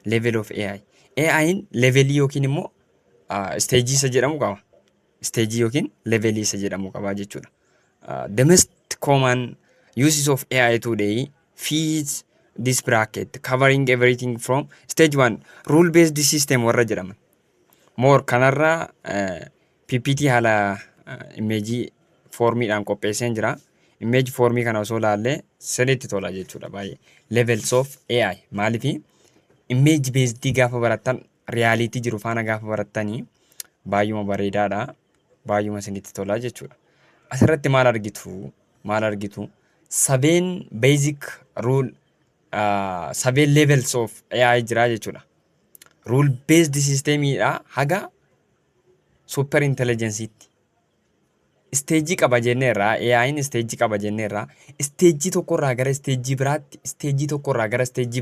level of AI. AI'n levelii yookiin immoo stage isa jedhamu qaba. Stage yookiin levelii isa jedhamu qaba jechuudha. The most common uses of AI today fits this bracket, covering everything from stage 1 rule based system warra jedhaman. More kanarra PPT haala image formiidhaan qopheesseen jira. Image formii kana osoo laallee sirriitti tola jechuudha baay'ee. Levels of AI maaliif image based gaafa barattan reality jiru faana gaafa barattanii baay'uma bareedaadha. Baay'uma isinitti tola jechuudha. Asirratti maal argitu? 7 basic rule 7 levels of AI jira jechuudha. Rule based systemidha haga super intelligence'itti. Stage qaba jenneerra AI'n stage qaba jenneerra stage tokkorraa gara stage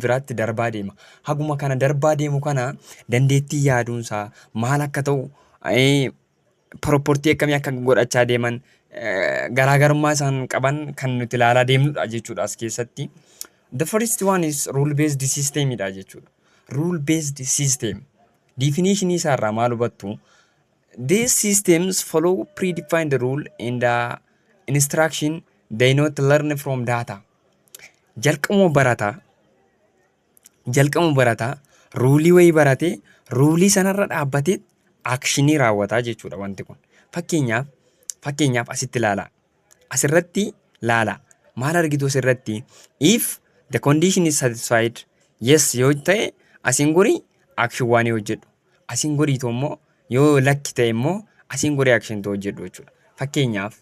biraatti darbaa deema. Haguma kana darbaa deemu kana dandeettii yaaduunsaa maal akka ta'u propertii akkamii akka godhachaa deeman garaagarummaa isaan qaban kan nuti ilaalaa deemnudha jechuudha as keessatti. The first one is rule based systemidha jechuudha. Rule based system definition isaarraa maal hubattu? These systems follow predefined rule and the instruction they not learn from data. Jalqabuma barataa ruulii wayii baratee ruulii sanarra dhaabbatee akshinii raawwataa jechuudha wanti kun. Fakkeenyaaf asitti ilaala. Asirratti ilaala. Maal argitu asirratti? If the condition is satisfied, yes yoo ta'e asiin gorii action waan hojjedhu. Asiin goriitu immoo yoo lakki ta'e immoo asiin gorii action hojjedhu jechuudha. Fakkeenyaaf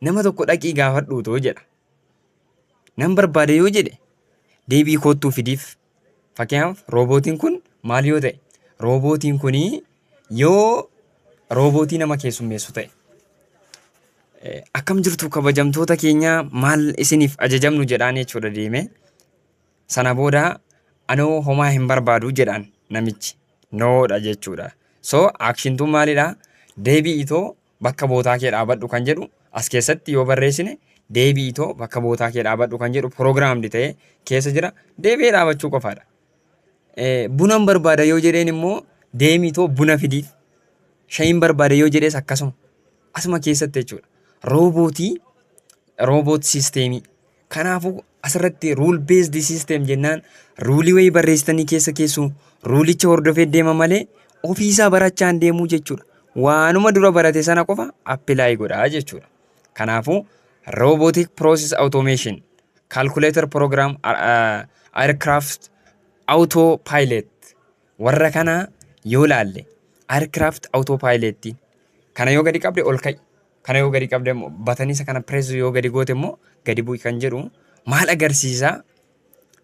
nama tokko dhaqii gaafadhuutoo jedha. Nan barbaade yoo jedhe deebii koottuu fidiif. Fakkeenyaaf roobootiin kun maal yoo ta'e? Roobootiin kunii yoo roobootii nama keessummeessu ta'e. Akkam jirtu kabajamtoota keenya maal isiniif ajajamnu jedhaan jechuudha deeme. Sana booda anoo homaa hin barbaadu jedhaan namichi. Noodha jechuudha. So actiontu maalidha? Deebi'itoo bakka bootaa kee dhaabadhu kan jedhu as keessatti yoo barreessine deebi'itoo bakka bootaa kee dhaabadhu kan jedhu programdi ta'ee keessa jira. Deebi'ee dhaabachuu qofaadha. Bunan barbaada yoo jedheen immoo deemitoo buna fidiif. Shayiin barbaada yoo jedhees akkasuma. Asuma keessatti jechuudha. Roobot sisteemii. Kanaafuu asirratti rule based system jennaan ruulii wayii barreessitanii keessu ruulicha hordofee deema malee ofiisaa barachaan deemuu jechuudha. Waanuma dura barate sana qofa apply godhaa jechuudha. Kanaafuu robotic process automation, calculator program, aircraft autopilot warra kana yoo laalle aircraft autopilot kana yoo gadi qabde ol ka'i. Kana yoo gadi qabde bataniisa kana press yoo gadi goote immoo gadi bu'i kan jedhu maal agarsiisa?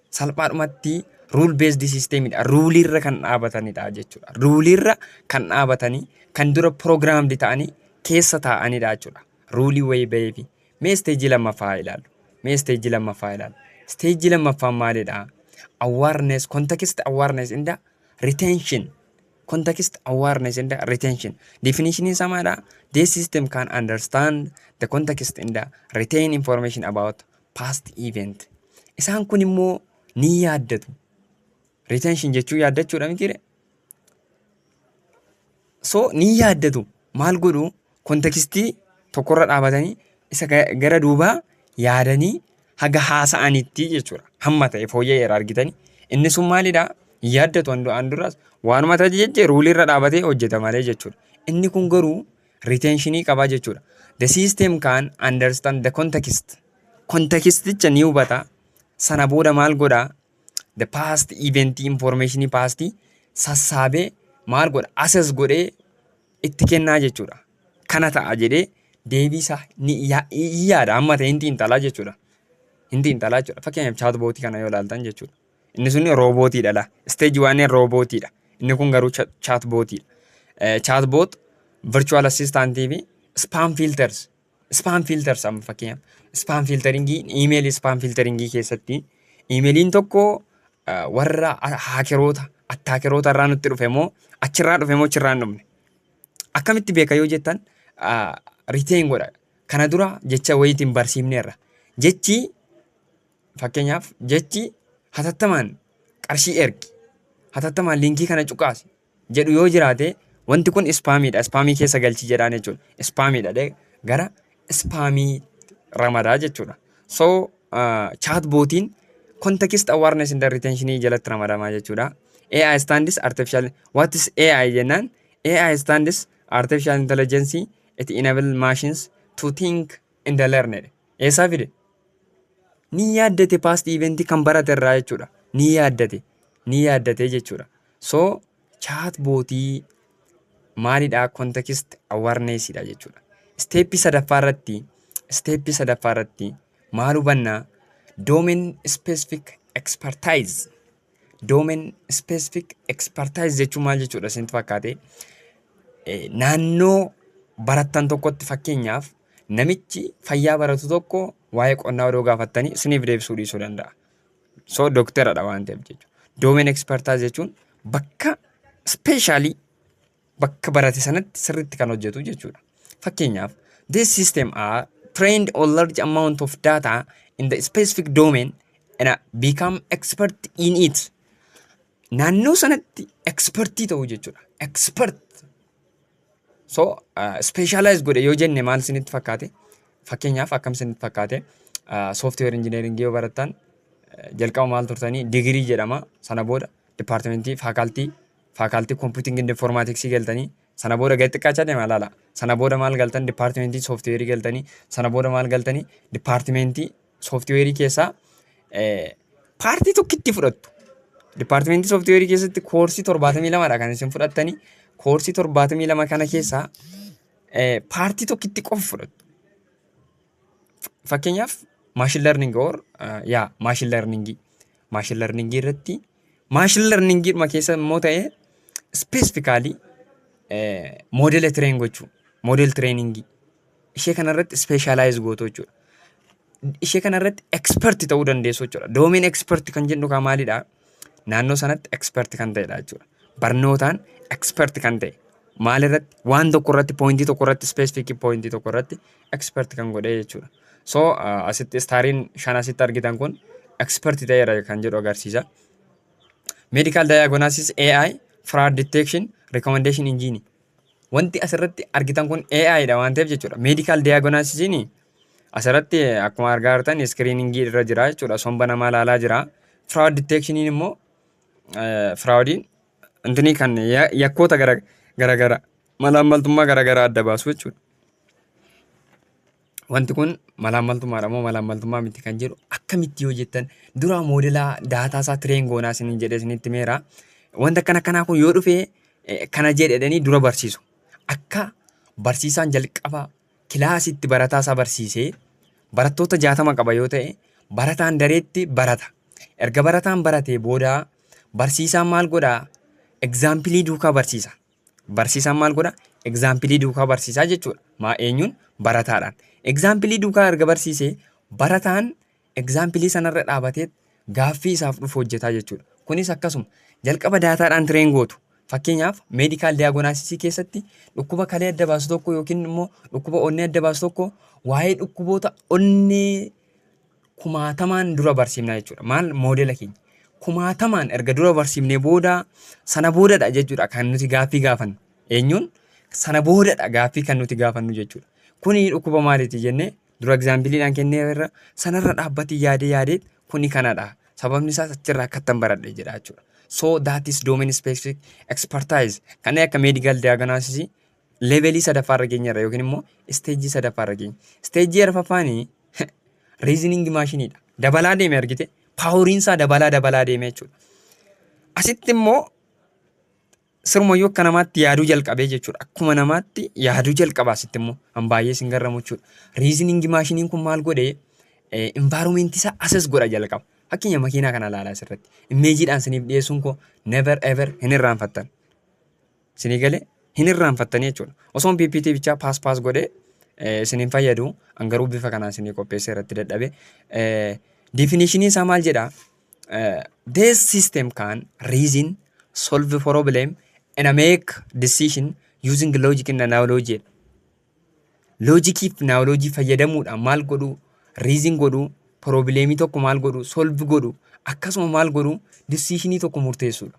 Salphaadhumatti rule based systemidha. Ruulirra kan dhaabatanidha jechuudha. Ruulirra kan dhaabatanii kan dura programdi ta'anii keessa taa'anidha jechuudha. Ruulii wayii baheefi. Mee stage lammaffaa ilaalu. Stage lammaffaan maalidha? Awareness, context awareness and retention. Context awareness and retention. Definition is samada. This system can understand the context and retain information about past event. Isaan kun immoo ni yaaddatu. Retention jechuu yaaddachuudha mitiire. So ni yaaddatu. Maal godhu? Kontekstii tokkorra dhaabatanii isa gara duubaa yaadanii haga haasa'anitti jechuudha. Hamma ta'e fooyya'eera argitanii. Inni sun maalidha? Yaaddatu anduras waanuma ta'e jechee ruulirra dhaabatee hojjeta malee jechuudha. Inni kun garuu retentionii qaba jechuudha. The system can understand the context. Konteksticha ni hubata. Sana booda maal godha? The past event information past sassaabee maal godha? Assess godhee itti kennaa jechuudha. Kana ta'a jedhee deebiisa ni yaada amma ta'e hinti intalaa jechuudha. Fakkeenyaaf chaatbootii kana yoo ilaaltan jechuudha. Inni sun roobootiidha. Stage 1 roobootiidha. Inni kun garuu chaatbootiidha. Chaatboot virtual assistant fi spam filters. Spam filters amma fakkeenyaaf spam filteringii email spam filteringii keessatti emailiin tokko warra attaakeroota irraa nutti dhufe moo achirraa dhufe moo achirraa hin dhufne. Akkamitti beeka yoo jettan retain godha. Kana dura jecha wayiitiin barsiifneerra. Jechi fakkeenyaaf jechi hatattamaan qarshii ergi. hatattamaan liinkii kana cuqaasi jedhu yoo jiraate wanti kun ispaamiidha. Ispaamii keessa galchi jedhaan jechuudha. Ispaamiidha gara ispaamii ramadaa jechuudha. So chatbootiin context awareness and retention jalatti ramadamaa jechuudha. AI stands artificial. What is AI jennaan? AI stands artificial intelligence. It enable machines to think and learn. Eessaa fide? Ni yaaddate past event kan barate irraa jechuudha. Ni yaaddate jechuudha. So chatbootii maalidha? Context awareness dha jechuudha. Steppii sadaffaa irratti maal hubannaa? Domain specific expertise. Domain specific expertise jechuun maal jechuudha? Isin fakkaate naannoo barattan tokkotti fakkeenyaaf namichi fayyaa baratu tokko waa'ee qonnaa odoo gaafattanii isiniif deebisuu dhiisuu danda'a. So dookteradha waan ta'eef jechuudha. Domain expertise jechuun bakka specially bakka barate sanatti sirriitti kan hojjetu jechuudha. Fakkeenyaaf this system are trained on large amount of data in the specific domain and become expert in it. Naannoo sanatti expertii ta'uu jechuudha. Expert. So specialize godhe yoo jenne maal isinitti fakkaate? Fakkeenyaaf akkam isinitti fakkaate? Software engineering yoo barattan jalqaba maal turtanii? Degree jedhama. Sana booda departmentii faculty computing and informatics galtanii sana booda gadi xiqqaachaa deema laala. Sana booda maal galtan? Departmentii software galtanii sana booda maal galtanii? Departmentii software keessaa paartii tokkitti fudhattu. Departmentii software keessatti koorsii 72 dha kan isin fudhattanii. Koorsii 72 kana keessaa paartii tokkitti qofa fudhattu. Fakkeenyaaf machine learning or machine learning irratti machine learning ma keessa immoo ta'e specifically model train gochuu, model training ishee kanarratti specialize gootu jechuudha. Ishee kanarratti expert ta'uu dandeessu jechuudha. Domain expert kan jennu ka maalidha? Naannoo sanatti expert kan ta'edha jechuudha. Barnootaan expert kan ta'e maalirratti? Waan tokko irratti pointii tokko irratti specific pointii tokko irratti expert kan godhe jechuudha. So asitti staariin 5 asitti argitan kun expert ta'eera kan jedhu agarsiisa. Medical diagnosis AI, fraud detection, recommendation engine. Wanti asirratti argitan kun AI dha waan ta'eef jechuudha. Medical diagnosis asirratti akkuma argaa jirtan screening irra jira jechuudha. Somba namaa ilaalaa jira. Fraud detection immoo fraudin intini kan yakkoota gara malaammaltummaa gara adda baasu jechuudha. Wanti kun malaammaltummaadha moo malaammaltummaa miti kan jedhu akkamitti yoo jettan dura moodelaa daataa isaa tireen goonaa isiniin jedhee isinitti meera. Wanta kanaa kun yoo dhufe kana jedhanii dura barsiisu. Akka barsiisaan jalqaba kilaasitti barataa isaa barsiisee barattoota 60 qaba yoo ta'e barataan dareetti barata. Erga barataan baratee booda barsiisaan maal godhaa? Examplii duukaa barsiisa. Barsiisaan maal godhaa? Examplii duukaa barsiisaa jechuudha. Eenyuun? Barataadhaan. Examplii duukaa erga barsiisee barataan examplii sanarra dhaabatee gaaffii isaaf dhufu hojjetaa jechuudha. Kunis akkasuma jalqaba daataadhaan tireen gootu. Fakkeenyaaf meedikaal diagnosis keessatti dhukkuba kalee adda baasu tokko yookiin immoo dhukkuba onnee adda baasu tokko waa'ee dhukkuboota onnee 1000 dura barsiifna jechuudha. Maal moodela keenya 1000 erga dura barsiifnee booda sana boodadha jechuudha kan nuti gaaffii gaafannu. Eenyuun? Sana boodadha gaaffii kan nuti gaafannu jechuudha. Kuni dhukkuba maaliiti jennee dura exampliidhaan kennee irra sanarra dhaabbati yaadee kuni kanadha. Sababni isaas achirraa akkattan baradhe jedha jechuudha. So that is domain specific expertise. Kan akka medical diagnosis levelii sadaffaarra geenyarra yookiin immoo stage sadaffaarra geenya. Stage arfaffaanii reasoning machine dha. Dabalaa deeme argite poweriin isaa dabalaa deeme jechuudha. Asitti immoo sirmuyyuu akka namaatti yaaduu jalqabee jechuudha. Akkuma namaatti yaaduu jalqaba asitti immoo an baay'ee sin garramu jechuudha. Reasoning machine kun maal godhee environment isaa assess godha jalqaba. Fakkeenya makiinaa kana ilaalaa asirratti. Imeejiidhaan isiniif dhiyeessuun koo never ever hin irraanfattan. Isinii galee hin irraanfattanii jechuudha. Osoon PPT bichaa paas godhee isiniin fayyadu garuu bifa kanaan isinii qopheessee irratti dadhabe. Definitionii isaa maal jedhaa? This system can reason, solve problem and make decision using logic and analogy. Logic fi analogy fayyadamuudhaan maal godhu? Reason godhu. Problemii tokko maal godhu? Solve godhu. Akkasuma maal godhu? Decisionii tokko murteessuudha.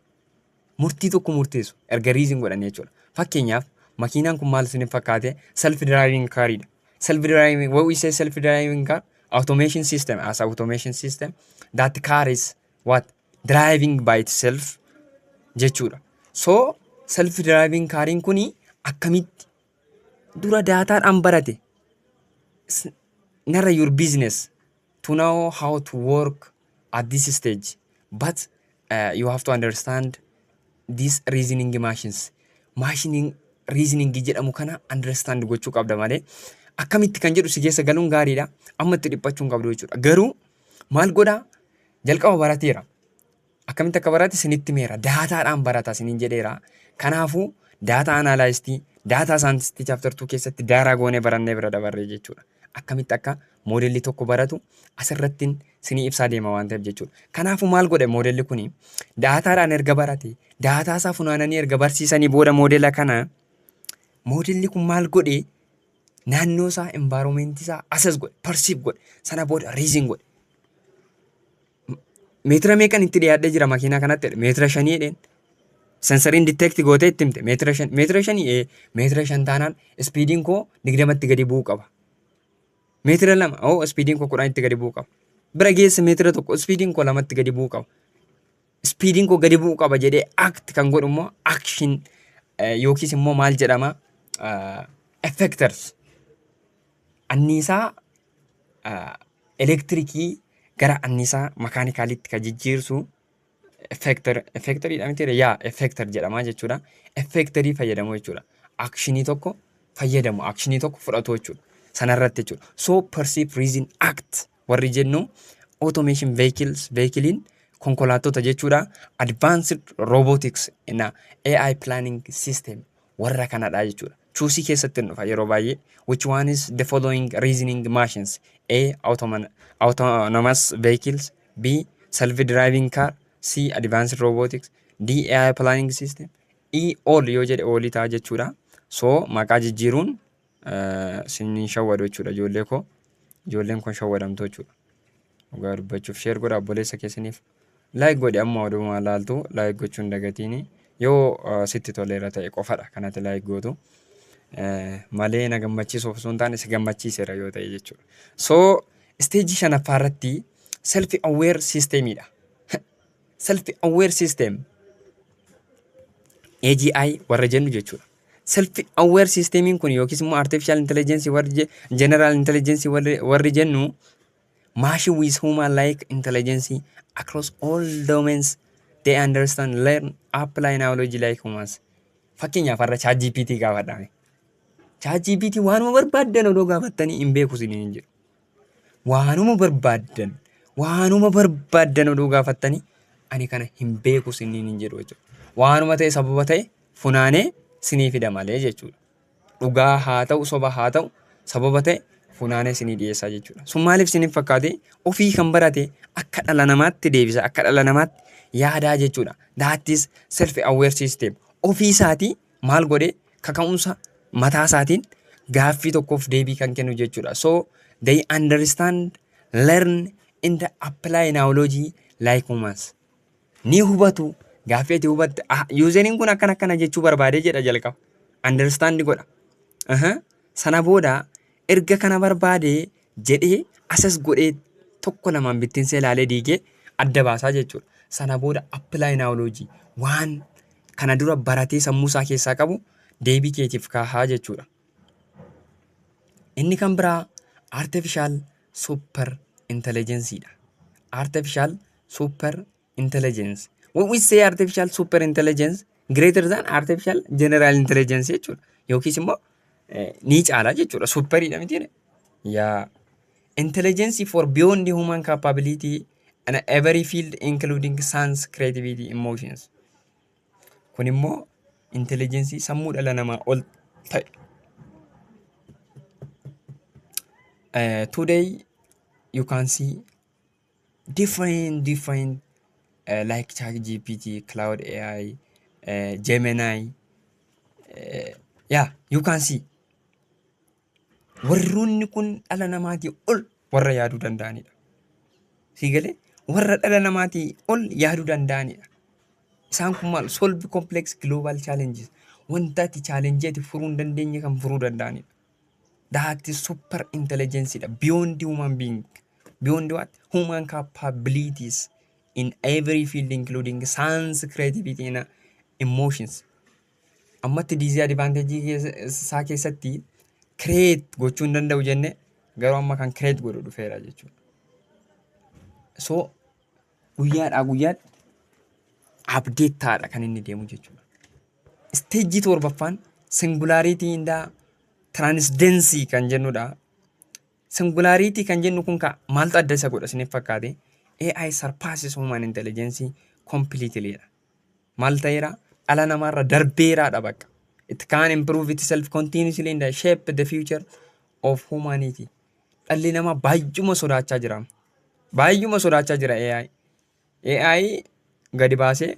murtii tokko murteessu erga reason godhanii jechuudha. Fakkeenyaaf makiinaan kun maal isiniif fakkaate self driving caridha. Self driving, what we say self driving car, automation system, as automation system that car is what driving by itself jechuudha. So self driving cariin kuni akkamitti dura daataadhaan barate narra your business to know how to work at this stage, but you have to understand these reasoning machines. Maashiniin reasoning jedhamu kana understand gochuu qabda malee akkamitti kan jedhu si keessa galuun gaariidha. Amma itti dhiphachuun qabdu jechuudha. Garuu maal godhaa? Jalqaba barateera. Akkamitti akka barate sinitti meera. Daataadhaan barata siniin jedheera. Kanaafuu data analyst, data scientist chapter 2 keessatti daaraa goonee barannee bira dabarree jechuudha. Akkamitti akka moodelli tokko baratu asirrattiin sinii ibsaa deema waan ta'eef jechuudha. Kanaafuu maal godhe moodelli kuni daataadhaan erga barate, daataa isaa funaananii erga barsiisanii booda moodela kana moodelli kun maal godhe naannoo isaa environment isaa assess godhe, perceive godhe, sana booda reason godhe. Meetira meeqan itti dhiyaadhee jira makiinaa kanatti? Meetira 5 jedheen. Sensoriin detect gootee itti himte meetira 5. Meetira 5 meetira 5 taanaan speediin koo 20tti gadi bu'uu qaba. Meetira 2 speediin koo 10tti gadi bu'uu qaba. Bira geesse meetira 1 speediin koo 2tti gadi bu'uu qaba. Speediin koo gadi bu'uu qaba jedhee act kan godhu immoo action yookiis immoo maal jedhama effectors. Anniisaa elektirikii gara anniisaa makaanikaalitti kan jijjiirsu effectorii miti yaa effector jedhama jechuudha. Effectorii fayyadamu jechuudha. Actionii tokko fayyadamu, actionii tokko fudhatu jechuudha. Sanarratti jechuudha. So perceive, reason, act warri jennu automation vehicle konkolaattota jechuudha. Advanced robotics na AI planning system warra kanadha jechuudha. Choosii keessatti dhufa yeroo baay'ee. Which one is the following reasoning machines? A. Autonomous vehicles. B. Self-driving car. C. Advanced robotics. D. AI planning system. E. All yoo jedhe oolii ta'a jechuudha. So maqaa jijjiiruun siniin shawwadu jechuudha ijoollee koo. Ijoolleen kun shawwadamtu jechuudha. Dhugaa dubbachuuf share godha obboleessa keessaniif. Like godhi amma odumaa laaltu like gochuun dagatiini. Yoo sitti toleera ta'e qofadha kanatti like gootu. Malee na gammachiisuuf osoo hin taane si gammachiiseera yoo ta'e jechuudha. So stage 5ffaa irratti self aware systemidha. Self aware system AGI warra jennu jechuudha. Self aware systemiin kun yookiis immoo artificial intelligence warri general intelligence warri jennu machine with human like intelligence across all domains. They understand, learn, apply knowledge like humans. Fakkeenyaaf har'a ChatGPT gaafadhaame. ChatGPT waanuma barbaaddan odoo gaafattanii hin beeku siniin jedhu. Waanuma barbaaddan odoo gaafattanii ani kana hin beeku siniin hin jedhu jechuudha. Waanuma ta'e sababa ta'e funaanee sinii fida malee jechuudha. Dhugaa haa ta'u soba haa ta'u sababa ta'e funaanee sinii dhiyeessaa jechuudha. Sun maaliif siniif fakkaate ofii kan barate akka dhala namaatti deebisa, akka dhala namaatti yaadaa jechuudha. That is self aware system. Ofii isaatii maal godhee kaka'umsa mataa isaatiin gaaffii tokkoof deebii kan kennu jechuudha. So they understand, learn and apply knowledge like humans. Ni hubatu gaaffii ati hubatte useriin kun akkana jechuu barbaadee jedha jalqaba. Understand godha. Sana booda erga kana barbaadee jedhee assess godhee tokko lamaan bittinsee ilaalee diigee adda baasaa jechuudha. Sana booda apply knowledge waan kana dura baratee sammuu isaa keessaa qabu deebii keetiif kaahaa jechuudha. Inni kan biraa artificial super intelligence dha. Artificial super intelligence. When we say artificial super intelligence, greater than artificial general intelligence jechuudha. Yookiis immoo ni caala jechuudha. Superiidha miti. Yeah. Intelligence for beyond the human capability in every field including science, creativity, emotions. Kun immoo intelligence sammuu dhala namaa ol ta'e. Today you can see different like ChatGPT, Cloud AI, Gemini. Yeah, you can see. Warroonni kun dhala namaatii ol warra yaaduu danda'anidha. Siigalee warra dhala namaatii ol yaaduu danda'anidha. Isaan kun maal? Solve complex global challenges. Wanta ati challenge ati furuu hin dandeenye kan furuu danda'anidha. That is super intelligence dha. Beyond human being. Beyond what? Human capabilities in every field including science, creativity and emotions. Ammatti disadvantage isaa keessatti create gochuu hin danda'u jenne garuu amma kan create godhu dhufeera jechuudha. So guyyaadhaa guyyaatti update taadha kan inni deemu jechuudha. Isteejii torbaffaan singulaaritii indaa transdensii kan jennudha. Singulaaritii kan jennu kun maaltu adda isa godha isiniif fakkaate? AI surpasses human intelligence completely dha. Maal ta'eera? Dhala namaarra darbeeraadha bakka. It can improve itself continuously in the shape the future of humanity. Dhalli namaa baay'uma sodaachaa jira. Baay'uma sodaachaa jira AI. AI gadi baasee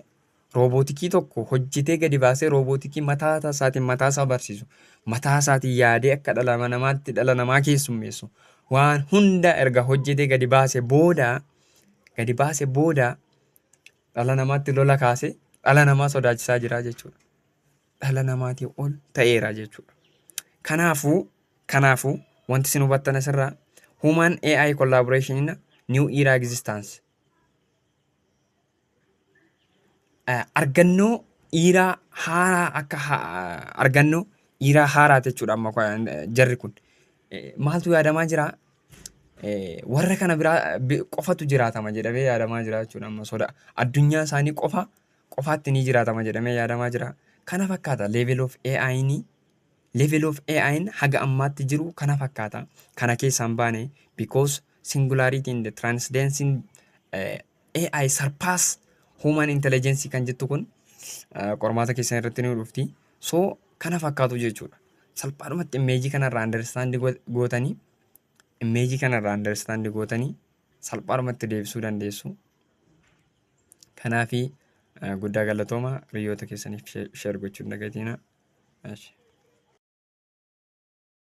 roobootikii tokko hojjetee gadi baasee roobootikii mataa isaatiin mataa isaa barsiisu. Mataa isaatiin yaadee akka dhala namaatti dhala namaa keessummeessu. Waan hunda erga hojjetee gadi baasee booda dhala namaatti lola kaasee dhala namaa sodaachisaa jira jechuudha. Dhala namaatii ol ta'eera jechuudha. Kanaafuu wanti isin hubattan asirraa human AI collaboration in a new era existence. Argannoo dhiiraa haaraa akka argannoo dhiiraa haaraa jechuudha amma jarri kun. Maaltu yaadamaa jira? Warra kana biraa qofatu jiraatama jedhamee yaadamaa jira jechuudha amma soda. Addunyaa isaanii qofaatti ni jiraatama jedhamee yaadamaa jira. Kana fakkaata level of AI'n haga ammaatti jiru kana fakkaata. Kana keessaan baane because singularity in the transcending AI surpass human intelligence kan jettu kun qormaata keessan irratti ni dhufti. So kana fakkaatu jechuudha. Salphaadhumatti immeejii kanarraa understand gootanii salphaadhumatti deebisuu dandeessu. Kanaafi guddaa galatooma hiriyoota keessaniif share gochuu hin dagatiina.